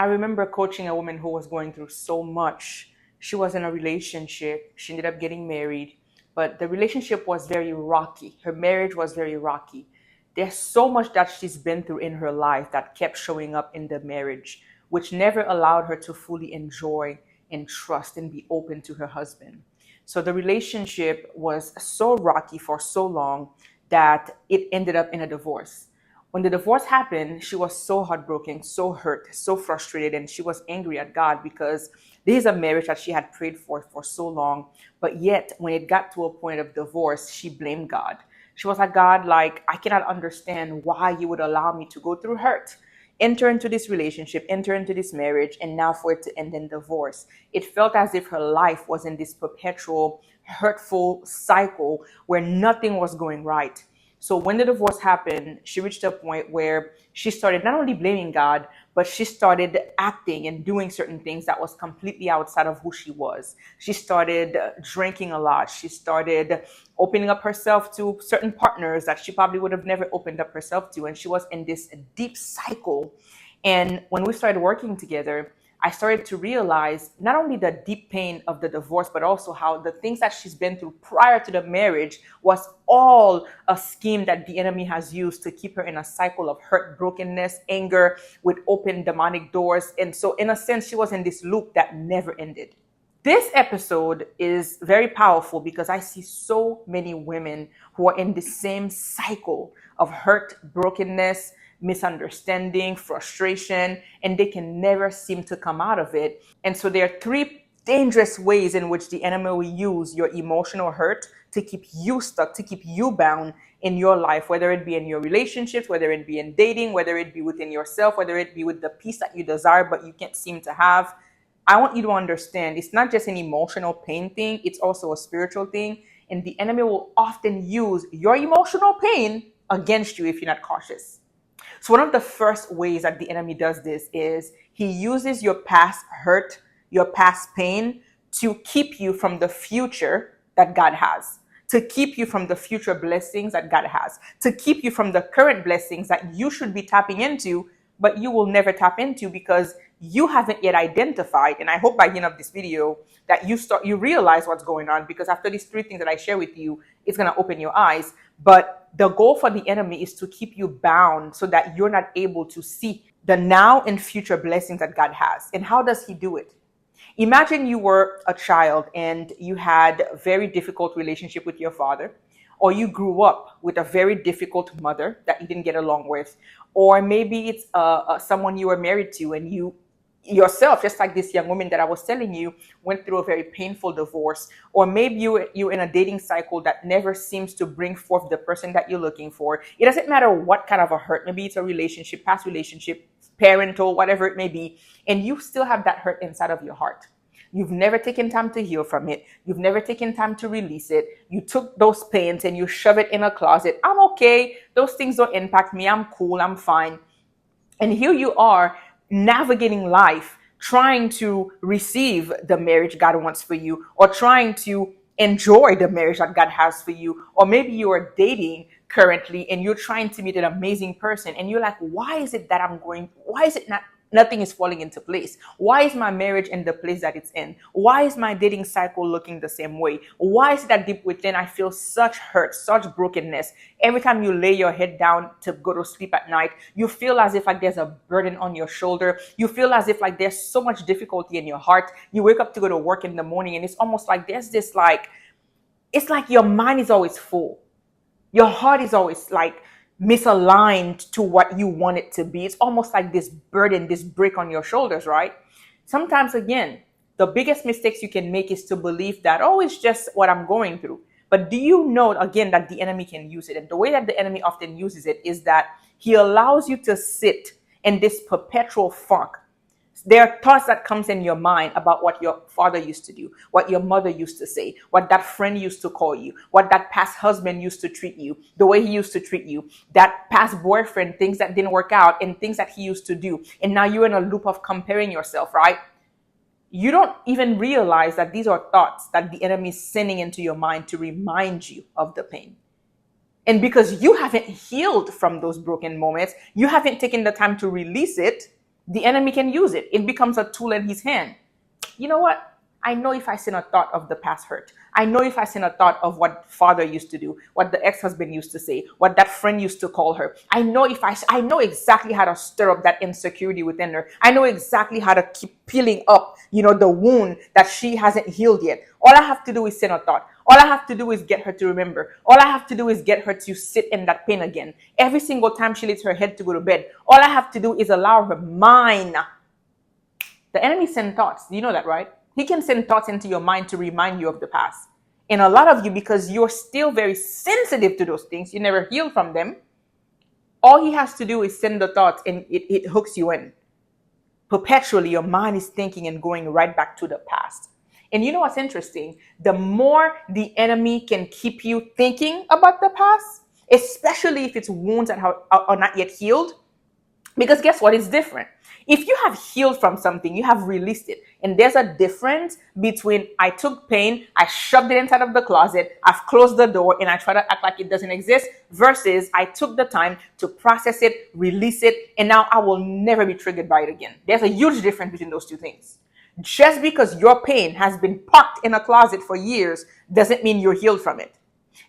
I remember coaching a woman who was going through so much. She was in a relationship. She ended up getting married, but the relationship was very rocky. Her marriage was very rocky. There's so much that she's been through in her life that kept showing up in the marriage, which never allowed her to fully enjoy and trust and be open to her husband. So the relationship was so rocky for so long that it ended up in a divorce. When the divorce happened, she was so heartbroken, so hurt, so frustrated, and she was angry at God because this is a marriage that she had prayed for so long. But yet, when it got to a point of divorce, she blamed God. She was like, God, like, I cannot understand why you would allow me to go through hurt, enter into this relationship, enter into this marriage, and now for it to end in divorce. It felt as if her life was in this perpetual, hurtful cycle where nothing was going right. So when the divorce happened, she reached a point where she started not only blaming God, but she started acting and doing certain things that was completely outside of who she was. She started drinking a lot. She started opening up herself to certain partners that she probably would have never opened up herself to. And she was in this deep cycle. And when we started working together, I started to realize not only the deep pain of the divorce, but also how the things that she's been through prior to the marriage was all a scheme that the enemy has used to keep her in a cycle of hurt, brokenness, anger with open demonic doors. And so, in a sense, she was in this loop that never ended. This episode is very powerful because I see so many women who are in the same cycle of hurt, brokenness, misunderstanding, frustration, and they can never seem to come out of it. And so there are three dangerous ways in which the enemy will use your emotional hurt to keep you stuck, to keep you bound in your life, whether it be in your relationships, whether it be in dating, whether it be within yourself, whether it be with the peace that you desire but you can't seem to have. I want you to understand it's not just an emotional pain thing, it's also a spiritual thing. And the enemy will often use your emotional pain against you if you're not cautious. So, one of the first ways that the enemy does this is he uses your past hurt, your past pain to keep you from the future that God has, to keep you from the future blessings that God has, to keep you from the current blessings that you should be tapping into, but you will never tap into because you haven't yet identified. And I hope by the end of this video that you realize what's going on, because after these three things that I share with you, it's going to open your eyes. But the goal for the enemy is to keep you bound so that you're not able to see the now and future blessings that God has. And how does he do it? Imagine you were a child and you had a very difficult relationship with your father, or you grew up with a very difficult mother that you didn't get along with, or maybe it's someone you were married to and you yourself, just like this young woman that I was telling you, went through a very painful divorce, or maybe you're in a dating cycle that never seems to bring forth the person that you're looking for. It doesn't matter what kind of a hurt, maybe it's a relationship, past relationship, parental, whatever it may be, and you still have that hurt inside of your heart. You've never taken time to heal from it. You've never taken time to release it. You took those pains and you shove it in a closet. I'm okay. Those things don't impact me. I'm cool. I'm fine. And here you are navigating life, trying to receive the marriage God wants for you, or trying to enjoy the marriage that God has for you. Or maybe you are dating currently and you're trying to meet an amazing person and you're like, why is it that why is it not nothing is falling into place? Why is my marriage in the place that it's in? Why is my dating cycle looking the same way? Why is it that deep within I feel such hurt, such brokenness? Every time you lay your head down to go to sleep at night, you feel as if like there's a burden on your shoulder. You feel as if like there's so much difficulty in your heart. You wake up to go to work in the morning and it's almost like there's this like, it's like your mind is always full. Your heart is always like misaligned to what you want it to be. It's almost like this burden, this brick on your shoulders, right? Sometimes, again, the biggest mistakes you can make is to believe that, oh, it's just what I'm going through. But do you know, again, that the enemy can use it? And the way that the enemy often uses it is that he allows you to sit in this perpetual funk. There are thoughts that comes in your mind about what your father used to do, what your mother used to say, what that friend used to call you, what that past husband used to treat you, the way he used to treat you, that past boyfriend, things that didn't work out and things that he used to do. And now you're in a loop of comparing yourself, right? You don't even realize that these are thoughts that the enemy is sending into your mind to remind you of the pain. And because you haven't healed from those broken moments, you haven't taken the time to release it, the enemy can use it. It becomes a tool in his hand. You know what? I know if I send a thought of the past hurt. I know if I send a thought of what father used to do, what the ex-husband used to say, what that friend used to call her. I know I know exactly how to stir up that insecurity within her. I know exactly how to keep peeling up, the wound that she hasn't healed yet. All I have to do is send a thought. All I have to do is get her to remember. All I have to do is get her to sit in that pain again. Every single time she lifts her head to go to bed, all I have to do is allow her mind. The enemy sends thoughts. You know that, right? He can send thoughts into your mind to remind you of the past. And a lot of you, because you're still very sensitive to those things, you never healed from them. All he has to do is send the thoughts and it hooks you in. Perpetually, your mind is thinking and going right back to the past. And you know what's interesting? The more the enemy can keep you thinking about the past, especially if it's wounds that are not yet healed, because guess what? It's different. If you have healed from something, you have released it. And there's a difference between I took pain, I shoved it inside of the closet, I've closed the door, and I try to act like it doesn't exist, versus I took the time to process it, release it, and now I will never be triggered by it again. There's a huge difference between those two things. Just because your pain has been parked in a closet for years doesn't mean you're healed from it.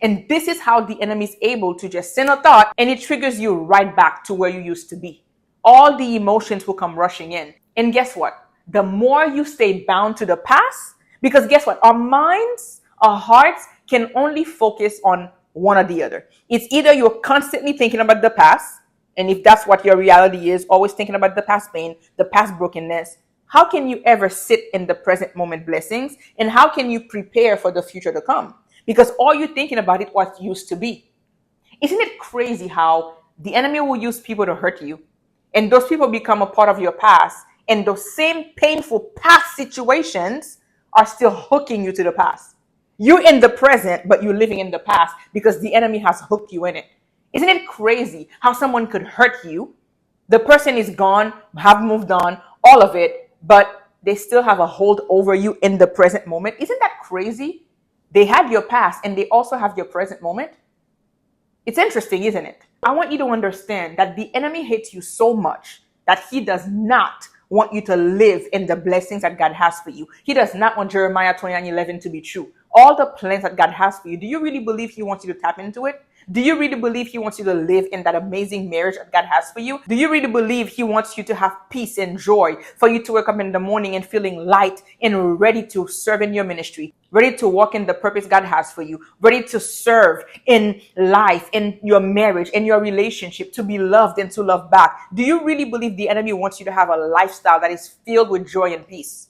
And this is how the enemy is able to just send a thought and it triggers you right back to where you used to be. All the emotions will come rushing in. And guess what? The more you stay bound to the past, because guess what? Our minds, our hearts can only focus on one or the other. It's either you're constantly thinking about the past, and if that's what your reality is, always thinking about the past pain, the past brokenness, how can you ever sit in the present moment blessings? And how can you prepare for the future to come? Because all you're thinking about is what used to be. Isn't it crazy how the enemy will use people to hurt you? And those people become a part of your past. And those same painful past situations are still hooking you to the past. You're in the present, but you're living in the past because the enemy has hooked you in it. Isn't it crazy how someone could hurt you? The person is gone, have moved on, all of it, but they still have a hold over you in the present moment. Isn't that crazy? They had your past and they also have your present moment. It's interesting, isn't it? I want you to understand that the enemy hates you so much that he does not want you to live in the blessings that God has for you. He does not want Jeremiah 29:11 to be true. All the plans that God has for you, do you really believe he wants you to tap into it? Do you really believe he wants you to live in that amazing marriage that God has for you? Do you really believe he wants you to have peace and joy, for you to wake up in the morning and feeling light and ready to serve in your ministry, ready to walk in the purpose God has for you, ready to serve in life, in your marriage, in your relationship, to be loved and to love back? Do you really believe the enemy wants you to have a lifestyle that is filled with joy and peace?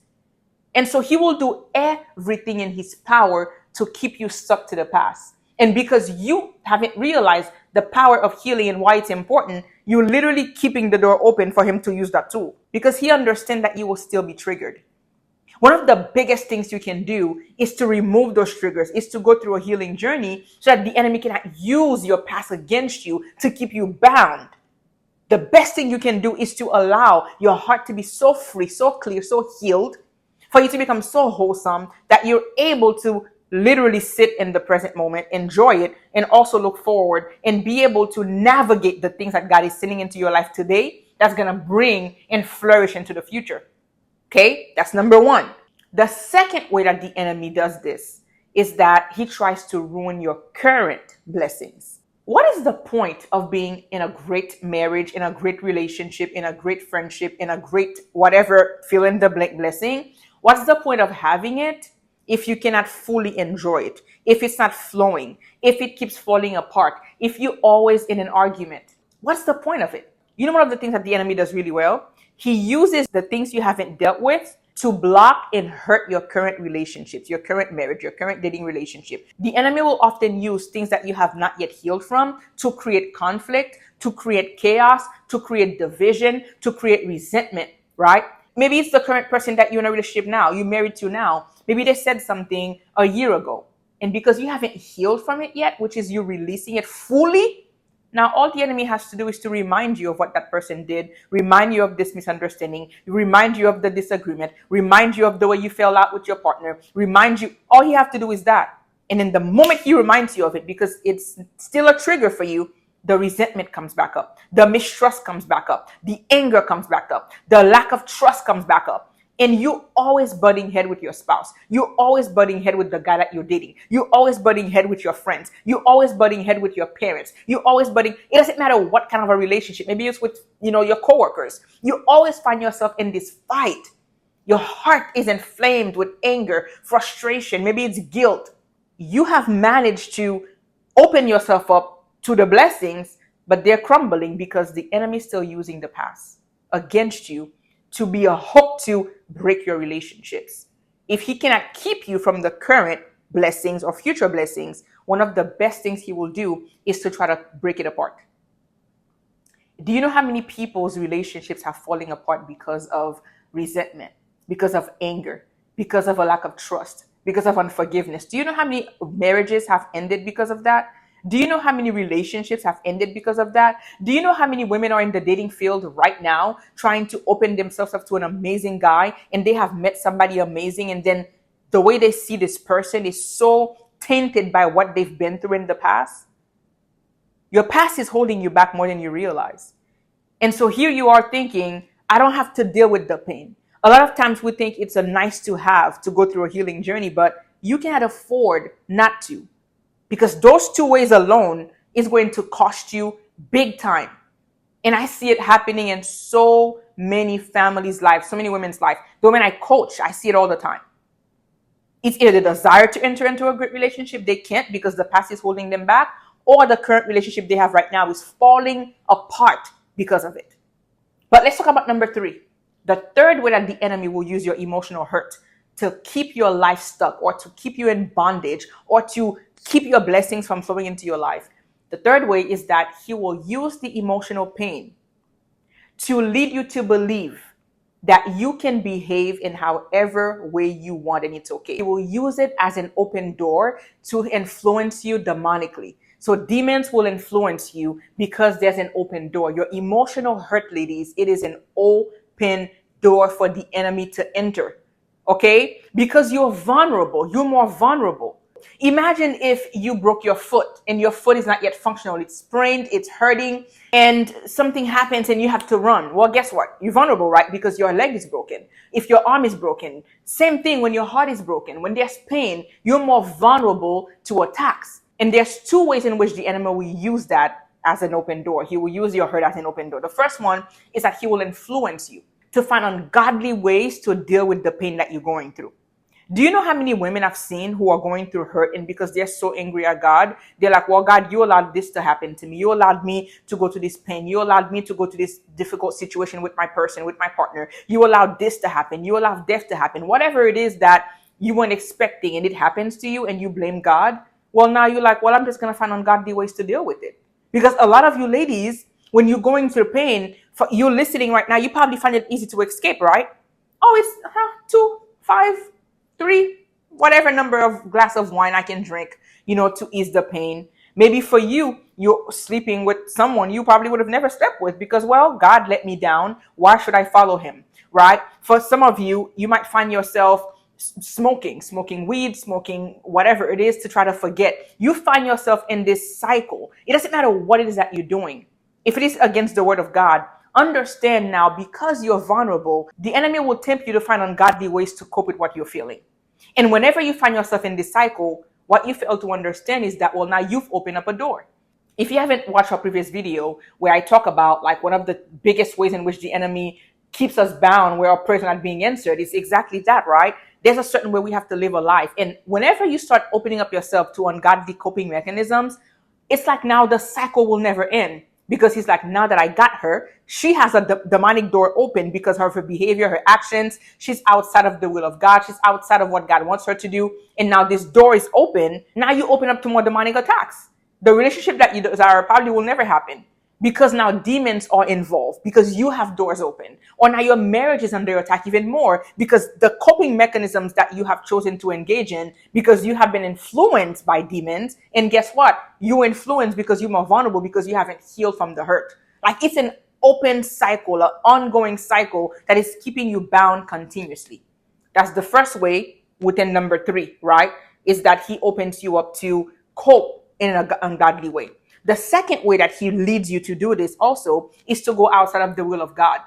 And so he will do everything in his power to keep you stuck to the past. And because you haven't realized the power of healing and why it's important, you're literally keeping the door open for him to use that tool because he understands that you will still be triggered. One of the biggest things you can do is to remove those triggers, is to go through a healing journey so that the enemy cannot use your past against you to keep you bound. The best thing you can do is to allow your heart to be so free, so clear, so healed, for you to become so wholesome that you're able to literally sit in the present moment, enjoy it, and also look forward and be able to navigate the things that God is sending into your life today that's going to bring and flourish into the future. Okay, that's number one. The second way that the enemy does this is that he tries to ruin your current blessings. What is the point of being in a great marriage, in a great relationship, in a great friendship, in a great whatever fill in the blank blessing? What's the point of having it if you cannot fully enjoy it, if it's not flowing, if it keeps falling apart, if you're always in an argument? What's the point of it? You know, one of the things that the enemy does really well? He uses the things you haven't dealt with to block and hurt your current relationships, your current marriage, your current dating relationship. The enemy will often use things that you have not yet healed from to create conflict, to create chaos, to create division, to create resentment, right? Maybe it's the current person that you're in a relationship now, you're married to now. Maybe they said something a year ago. And because you haven't healed from it yet, which is you releasing it fully, now all the enemy has to do is to remind you of what that person did, remind you of this misunderstanding, remind you of the disagreement, remind you of the way you fell out with your partner, remind you, all you have to do is that. And in the moment he reminds you of it, because it's still a trigger for you, the resentment comes back up. The mistrust comes back up. The anger comes back up. The lack of trust comes back up. And you always butting head with your spouse. You always butting head with the guy that you're dating. You always butting head with your friends. You always butting head with your parents. You always butting. It doesn't matter what kind of a relationship. Maybe it's with, your coworkers. You always find yourself in this fight. Your heart is inflamed with anger, frustration. Maybe it's guilt. You have managed to open yourself up to the blessings, but they're crumbling because the enemy is still using the past against you to be a hook to break your relationships. If he cannot keep you from the current blessings or future blessings, one of the best things he will do is to try to break it apart. Do you know how many people's relationships have fallen apart because of resentment, because of anger, because of a lack of trust, because of unforgiveness? Do you know how many marriages have ended because of that? Do you know how many relationships have ended because of that? Do you know how many women are in the dating field right now trying to open themselves up to an amazing guy, and they have met somebody amazing, and then the way they see this person is so tainted by what they've been through in the past? Your past is holding you back more than you realize. And so here you are thinking, I don't have to deal with the pain. A lot of times we think it's a nice to have to go through a healing journey, but you can't afford not to. Because those two ways alone is going to cost you big time. And I see it happening in so many families' lives, so many women's lives. Though when I coach, I see it all the time. It's either the desire to enter into a great relationship, they can't because the past is holding them back, or the current relationship they have right now is falling apart because of it. But let's talk about number 3. The third way that the enemy will use your emotional hurt to keep your life stuck, or to keep you in bondage, or to keep your blessings from flowing into your life. The third way is that he will use the emotional pain to lead you to believe that you can behave in however way you want and it's okay. He will use it as an open door to influence you demonically. So demons will influence you because there's an open door. Your emotional hurt, ladies, it is an open door for the enemy to enter. Okay? Because you're vulnerable. You're more vulnerable. Imagine if you broke your foot and your foot is not yet functional. It's sprained, it's hurting, and something happens and you have to run. Well, guess what? You're vulnerable, right? Because your leg is broken. If your arm is broken, same thing when your heart is broken. When there's pain, you're more vulnerable to attacks. And there's 2 ways in which the enemy will use that as an open door. He will use your hurt as an open door. The first one is that he will influence you to find ungodly ways to deal with the pain that you're going through. Do you know how many women I've seen who are going through hurt, and because they're so angry at God, they're like, well, God, you allowed this to happen to me. You allowed me to go to this pain. You allowed me to go to this difficult situation with my person, with my partner. You allowed this to happen. You allowed death to happen. Whatever it is that you weren't expecting and it happens to you and you blame God. Well, now you're like, well, I'm just going to find ungodly ways to deal with it. Because a lot of you ladies, when you're going through pain, you're listening right now, you probably find it easy to escape, right? Oh, it's 2, 5, 3, whatever number of glass of wine I can drink, to ease the pain. Maybe for you, you're sleeping with someone you probably would have never slept with because, well, God let me down. Why should I follow him, right? For some of you, you might find yourself smoking weed, smoking whatever it is to try to forget. You find yourself in this cycle. It doesn't matter what it is that you're doing. If it is against the word of God, understand now, because you're vulnerable, the enemy will tempt you to find ungodly ways to cope with what you're feeling. And whenever you find yourself in this cycle, what you fail to understand is that, well, now you've opened up a door. If you haven't watched our previous video where I talk about like one of the biggest ways in which the enemy keeps us bound, where our prayers are not being answered, it's exactly that, right? There's a certain way we have to live a life. And whenever you start opening up yourself to ungodly coping mechanisms, it's like now the cycle will never end. Because he's like, now that I got her, she has a demonic door open because of her behavior, her actions. She's outside of the will of God. She's outside of what God wants her to do. And now this door is open. Now you open up to more demonic attacks. The relationship that you desire probably will never happen because now demons are involved because you have doors open. Or now your marriage is under attack even more because the coping mechanisms that you have chosen to engage in, because you have been influenced by demons. And guess what? You're influenced because you're more vulnerable because you haven't healed from the hurt. Like it's an open cycle, an ongoing cycle that is keeping you bound continuously. That's the first way within number 3, right? Is that he opens you up to cope in an ungodly way. The second way that he leads you to do this also is to go outside of the will of God.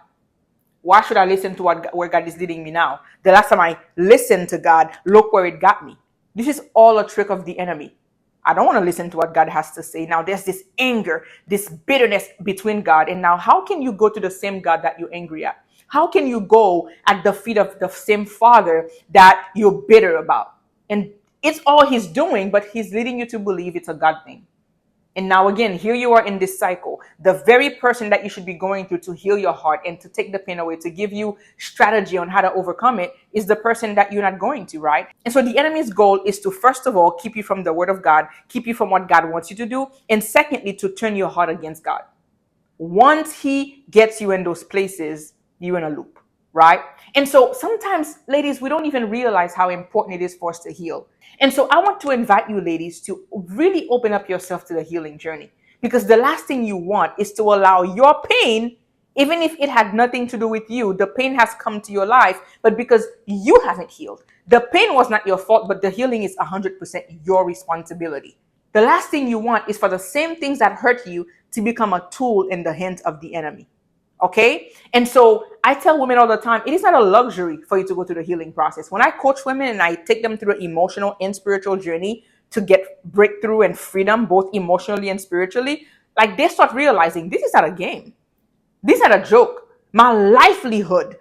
Why should I listen to where God is leading me now? The last time I listened to God, look where it got me. This is all a trick of the enemy. I don't want to listen to what God has to say. Now there's this anger, this bitterness between God. And now how can you go to the same God that you're angry at? How can you go at the feet of the same Father that you're bitter about? And it's all he's doing, but he's leading you to believe it's a God thing. And now again, here you are in this cycle. The very person that you should be going through to heal your heart and to take the pain away, to give you strategy on how to overcome it, is the person that you're not going to, right? And so the enemy's goal is to, first of all, keep you from the word of God, keep you from what God wants you to do, and secondly, to turn your heart against God. Once he gets you in those places, you're in a loop, right? And so sometimes, ladies, we don't even realize how important it is for us to heal. And so I want to invite you, ladies, to really open up yourself to the healing journey. Because the last thing you want is to allow your pain, even if it had nothing to do with you, the pain has come to your life, but because you haven't healed. The pain was not your fault, but the healing is 100% your responsibility. The last thing you want is for the same things that hurt you to become a tool in the hands of the enemy. Okay? And so I tell women all the time, it is not a luxury for you to go through the healing process. When I coach women and I take them through an emotional and spiritual journey to get breakthrough and freedom, both emotionally and spiritually, like they start realizing this is not a game. This is not a joke. My livelihood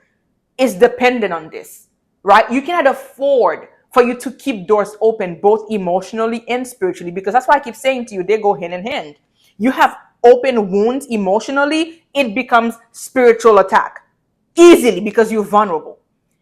is dependent on this, right? You cannot afford for you to keep doors open, both emotionally and spiritually, because that's why I keep saying to you, they go hand in hand. You have open wounds emotionally, it becomes spiritual attack easily because you're vulnerable.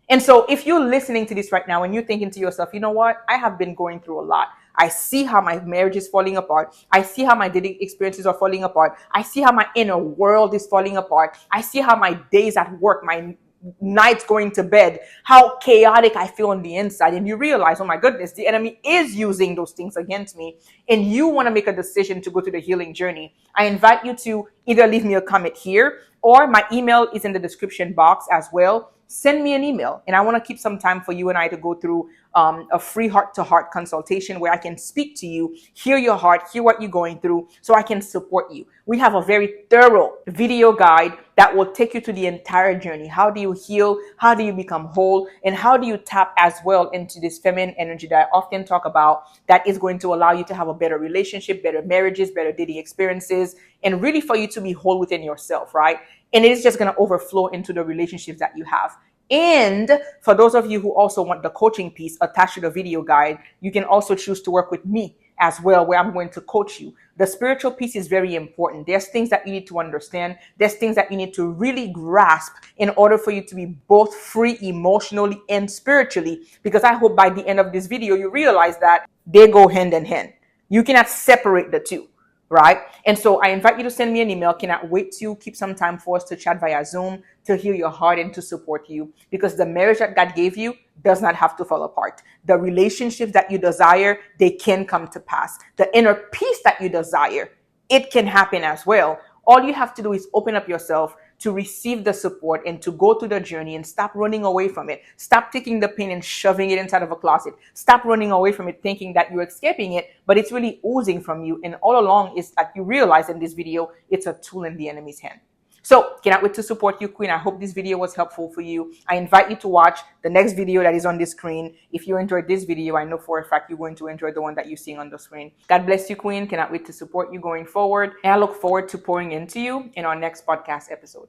And so if you're listening to this right now and you're thinking to yourself, you know what? I have been going through a lot. I see how my marriage is falling apart. I see how my dating experiences are falling apart. I see how my inner world is falling apart. I see how my days at work, my nights going to bed, how chaotic I feel on the inside. And you realize, oh my goodness, the enemy is using those things against me. And you want to make a decision to go to the healing journey. I invite you to either leave me a comment here, or my email is in the description box as well. Send me an email, and I want to keep some time for you and I to go through a free heart-to-heart consultation where I can speak to you, hear your heart, hear what you're going through, so I can support you. We have a very thorough video guide that will take you to the entire journey. How do you heal? How do you become whole? And how do you tap as well into this feminine energy that I often talk about that is going to allow you to have a better relationship, better marriages, better dating experiences, and really for you to be whole within yourself, right? And it is just going to overflow into the relationships that you have. And for those of you who also want the coaching piece attached to the video guide, you can also choose to work with me as well, where I'm going to coach you. The spiritual piece is very important. There's things that you need to understand. There's things that you need to really grasp in order for you to be both free emotionally and spiritually. Because I hope by the end of this video, you realize that they go hand in hand. You cannot separate the two. Right? And so I invite you to send me an email. Cannot wait to keep some time for us to chat via Zoom, to heal your heart and to support you, because the marriage that God gave you does not have to fall apart. The relationships that you desire, they can come to pass. The inner peace that you desire, it can happen as well. All you have to do is open up yourself to receive the support and to go through the journey and stop running away from it. Stop taking the pain and shoving it inside of a closet. Stop running away from it thinking that you're escaping it, but it's really oozing from you. And all along is that you realize in this video, it's a tool in the enemy's hand. So cannot wait to support you, Queen. I hope this video was helpful for you. I invite you to watch the next video that is on the screen. If you enjoyed this video, I know for a fact you're going to enjoy the one that you're seeing on the screen. God bless you, Queen. Cannot wait to support you going forward. And I look forward to pouring into you in our next podcast episode.